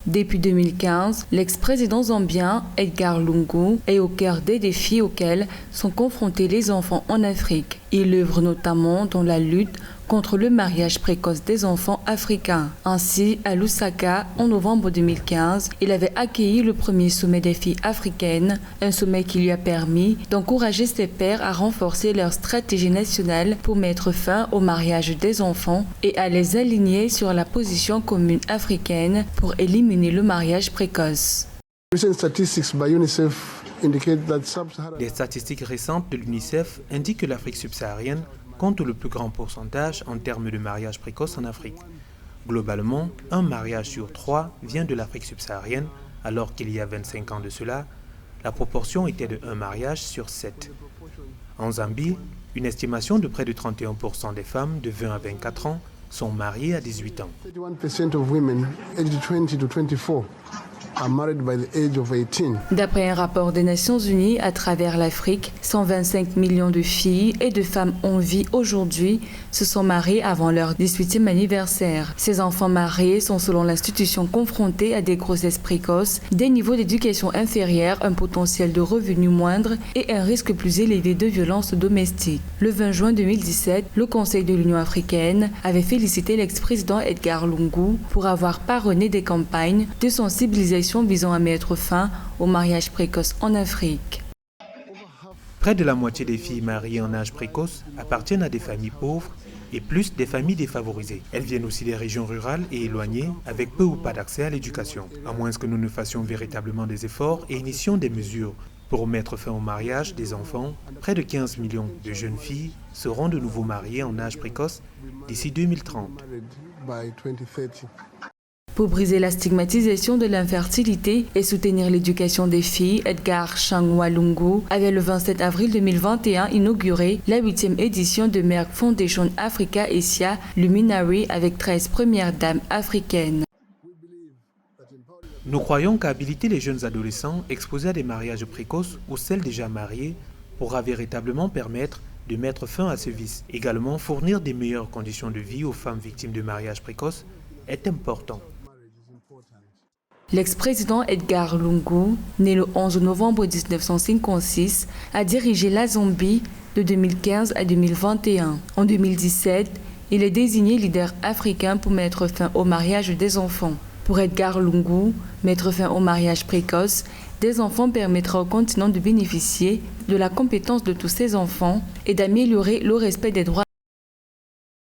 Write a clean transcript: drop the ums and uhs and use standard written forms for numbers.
Depuis 2015, l'ex-président zambien Edgar Lungu est au cœur des défis auxquels sont confrontés les enfants en Afrique. Il œuvre notamment dans la lutte contre le mariage précoce des enfants africains. Ainsi, à Lusaka, en novembre 2015, il avait accueilli le premier sommet des filles africaines, un sommet qui lui a permis d'encourager ses pairs à renforcer leur stratégie nationale pour mettre fin au mariage des enfants et à les aligner sur la position commune africaine pour éliminer le mariage précoce. Des statistiques récentes de l'UNICEF indiquent que l'Afrique subsaharienne compte le plus grand pourcentage en termes de mariage précoce en Afrique. Globalement, un mariage sur 3 vient de l'Afrique subsaharienne, alors qu'il y a 25 ans de cela, la proportion était de 1 mariage sur 7. En Zambie, une estimation de près de 31% des femmes de 20 à 24 ans sont mariées à 18 ans. 31% of women aged 20 to 24 are married by the age of 18. D'après un rapport des Nations Unies, à travers l'Afrique, 125 millions de filles et de femmes en vie aujourd'hui se sont mariées avant leur 18e anniversaire. Ces enfants mariés sont selon l'institution confrontés à des grossesses précoces, des niveaux d'éducation inférieurs, un potentiel de revenus moindre et un risque plus élevé de violence domestique. Le 20 juin 2017, le Conseil de l'Union africaine avait félicité l'ex-président Edgar Lungu pour avoir parrainé des campagnes de sensibilisation visant à mettre fin au mariage précoce en Afrique. Près de la moitié des filles mariées en âge précoce appartiennent à des familles pauvres et plus des familles défavorisées. Elles viennent aussi des régions rurales et éloignées avec peu ou pas d'accès à l'éducation. À moins que nous ne fassions véritablement des efforts et initions des mesures pour mettre fin au mariage des enfants, près de 15 millions de jeunes filles seront de nouveau mariées en âge précoce d'ici 2030. Pour briser la stigmatisation de l'infertilité et soutenir l'éducation des filles, Edgar Changwa Lungu avait le 27 avril 2021 inauguré la 8e édition de Merck Foundation Africa Asia Luminary avec 13 premières dames africaines. Nous croyons qu'habiliter les jeunes adolescents exposés à des mariages précoces ou celles déjà mariées pourra véritablement permettre de mettre fin à ce vice. Également, fournir des meilleures conditions de vie aux femmes victimes de mariages précoces est important. L'ex-président Edgar Lungu, né le 11 novembre 1956, a dirigé la Zambie de 2015 à 2021. En 2017, il est désigné leader africain pour mettre fin au mariage des enfants. Pour Edgar Lungu, mettre fin au mariage précoce des enfants permettra au continent de bénéficier de la compétence de tous ses enfants et d'améliorer le respect des droits